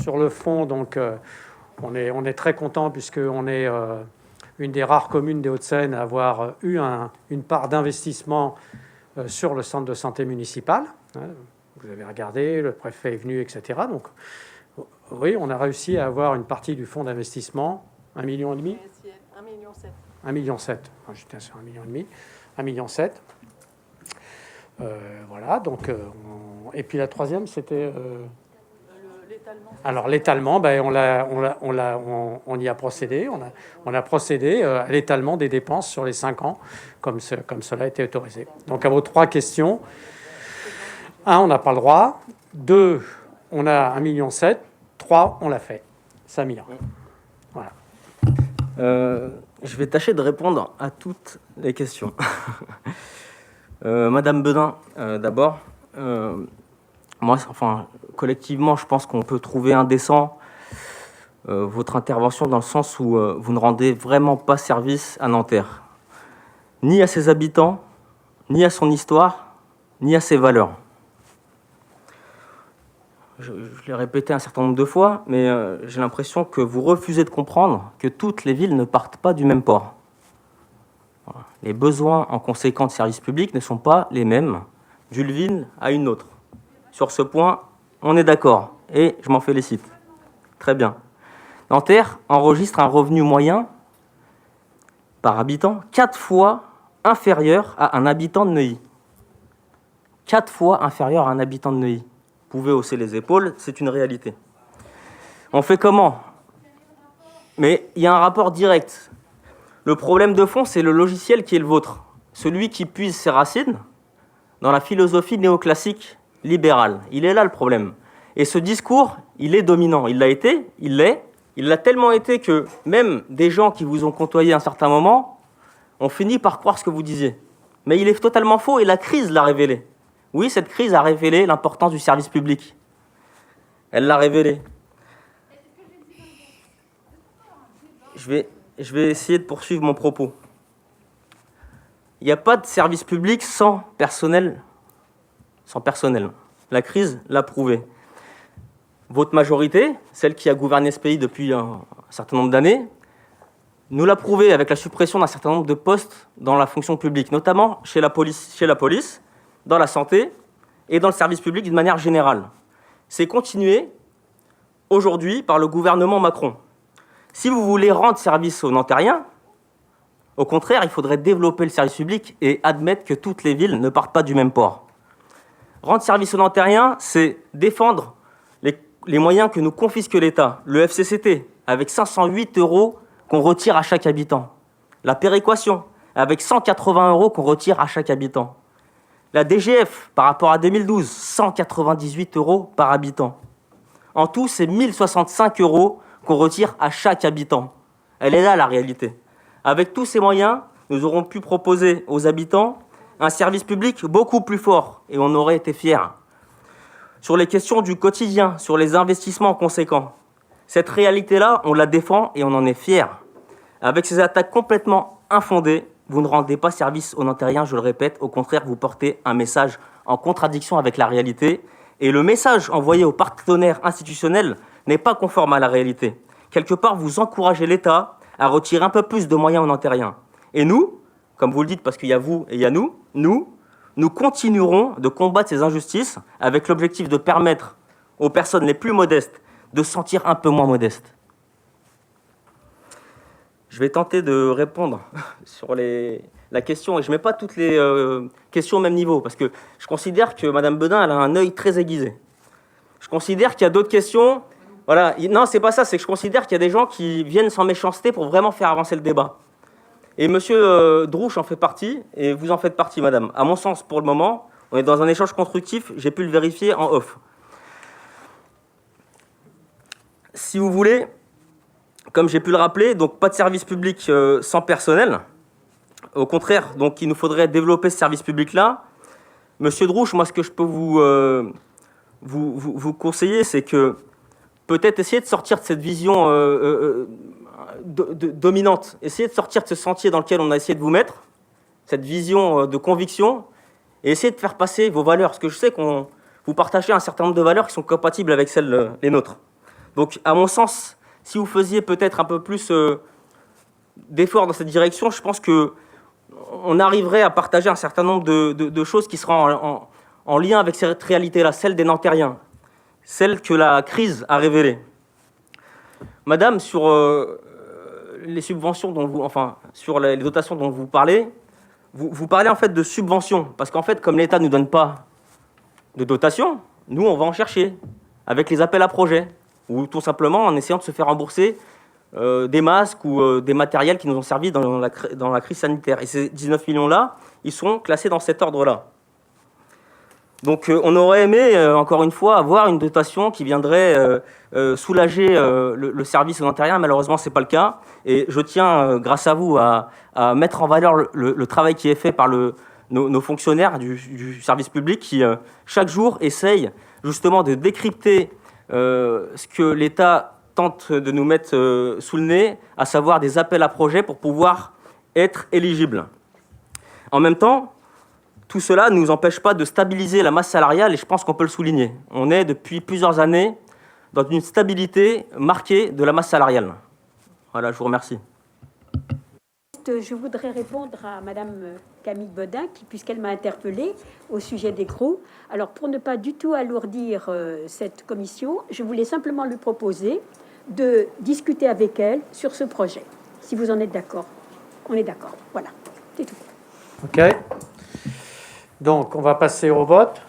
sur le fond, donc, on est très content puisqu'on est une des rares communes des Hauts-de-Seine à avoir eu une part d'investissement sur le centre de santé municipal. Vous avez regardé, le préfet est venu, etc. Donc, oui, on a réussi à avoir une partie du fonds d'investissement, 1,5 million. 1,7 million. 1,7 million. J'étais sur 1,5 million. 1,7 million. Voilà, donc, et puis la troisième, c'était... l'étalement. Alors l'étalement, ben, on y a procédé. On a procédé à l'étalement des dépenses sur les 5 ans, comme cela a été autorisé. Donc à vos 3 questions, 1, on n'a pas le droit. 2, on a 1,7 million. 3, on l'a fait. Samir. Voilà. Je vais tâcher de répondre à toutes les questions. Madame Bedin, d'abord, moi, enfin, collectivement, je pense qu'on peut trouver indécent votre intervention dans le sens où vous ne rendez vraiment pas service à Nanterre, ni à ses habitants, ni à son histoire, ni à ses valeurs. Je l'ai répété un certain nombre de fois, mais j'ai l'impression que vous refusez de comprendre que toutes les villes ne partent pas du même port. Voilà. Les besoins en conséquent de services publics ne sont pas les mêmes d'une ville à une autre. Sur ce point, on est d'accord, et je m'en félicite. Très bien. Nanterre enregistre un revenu moyen par habitant 4 fois inférieur à un habitant de Neuilly. 4 fois inférieur à un habitant de Neuilly. Vous pouvez hausser les épaules, c'est une réalité. On fait comment? Mais il y a un rapport direct. Le problème de fond, c'est le logiciel qui est le vôtre. Celui qui puise ses racines dans la philosophie néoclassique libérale. Il est là le problème. Et ce discours, il est dominant. Il l'a été, il l'est. Il l'a tellement été que même des gens qui vous ont côtoyé à un certain moment ont fini par croire ce que vous disiez. Mais il est totalement faux et la crise l'a révélé. Oui, cette crise a révélé l'importance du service public. Elle l'a révélé. Je vais essayer de poursuivre mon propos. Il n'y a pas de service public sans personnel. Sans personnel. La crise l'a prouvé. Votre majorité, celle qui a gouverné ce pays depuis un certain nombre d'années, nous l'a prouvé avec la suppression d'un certain nombre de postes dans la fonction publique, notamment chez la police, dans la santé et dans le service public d'une manière générale. C'est continué aujourd'hui par le gouvernement Macron. Si vous voulez rendre service aux Nantériens, au contraire, il faudrait développer le service public et admettre que toutes les villes ne partent pas du même port. Rendre service aux Nantériens, c'est défendre les moyens que nous confisque l'État. Le FCCT, avec 508 € qu'on retire à chaque habitant. La péréquation, avec 180 € qu'on retire à chaque habitant. La DGF, par rapport à 2012, 198 € par habitant. En tout, c'est 1065 € qu'on retire à chaque habitant. Elle est là, la réalité. Avec tous ces moyens, nous aurons pu proposer aux habitants un service public beaucoup plus fort et on aurait été fiers. Sur les questions du quotidien, sur les investissements conséquents, cette réalité-là, on la défend et on en est fiers. Avec ces attaques complètement infondées, vous ne rendez pas service aux Nantériens, je le répète. Au contraire, vous portez un message en contradiction avec la réalité. Et le message envoyé aux partenaires institutionnels n'est pas conforme à la réalité. Quelque part, vous encouragez l'État à retirer un peu plus de moyens aux Nantériens. Et nous, comme vous le dites, parce qu'il y a vous et il y a nous continuerons de combattre ces injustices avec l'objectif de permettre aux personnes les plus modestes de se sentir un peu moins modestes. Je vais tenter de répondre sur la question, et je ne mets pas toutes les questions au même niveau, parce que je considère que Mme Bedin elle a un œil très aiguisé. Je considère qu'il y a d'autres questions. Voilà. Non, c'est pas ça, c'est que je considère qu'il y a des gens qui viennent sans méchanceté pour vraiment faire avancer le débat. Et M. Drouche en fait partie, et vous en faites partie, madame. À mon sens, pour le moment, on est dans un échange constructif, j'ai pu le vérifier en off. Si vous voulez, comme j'ai pu le rappeler, donc pas de service public sans personnel. Au contraire, donc il nous faudrait développer ce service public-là. Monsieur Drouche, moi, ce que je peux vous conseiller, c'est que peut-être essayer de sortir de cette vision dominante, essayer de sortir de ce sentier dans lequel on a essayé de vous mettre, cette vision de conviction, et essayer de faire passer vos valeurs, parce que je sais que vous partagez un certain nombre de valeurs qui sont compatibles avec celles les nôtres. Donc, à mon sens, si vous faisiez peut-être un peu plus d'efforts dans cette direction, je pense qu'on arriverait à partager un certain nombre de choses qui seront en lien avec cette réalité-là, celle des Nantériens, celle que la crise a révélée. Madame, sur les subventions sur les dotations dont vous parlez, vous parlez en fait de subventions, parce qu'en fait, comme l'État ne nous donne pas de dotation, nous, on va en chercher avec les appels à projets, ou tout simplement en essayant de se faire rembourser des masques ou des matériels qui nous ont servi dans la crise sanitaire. Et ces 19 millions-là, ils sont classés dans cet ordre-là. Donc on aurait aimé, encore une fois, avoir une dotation qui viendrait soulager le service aux Ontariens. Malheureusement, ce n'est pas le cas. Et je tiens, grâce à vous, à mettre en valeur le travail qui est fait par nos fonctionnaires du service public qui, chaque jour, essayent justement de décrypter ce que l'État tente de nous mettre sous le nez, à savoir des appels à projets pour pouvoir être éligibles. En même temps, tout cela ne nous empêche pas de stabiliser la masse salariale, et je pense qu'on peut le souligner. On est depuis plusieurs années dans une stabilité marquée de la masse salariale. Voilà, je vous remercie. Je voudrais répondre à Madame Camille Bodin, puisqu'elle m'a interpellée au sujet des GROU. Alors, pour ne pas du tout alourdir cette commission, je voulais simplement lui proposer de discuter avec elle sur ce projet, si vous en êtes d'accord. On est d'accord, voilà, c'est tout. OK. Donc, on va passer au vote.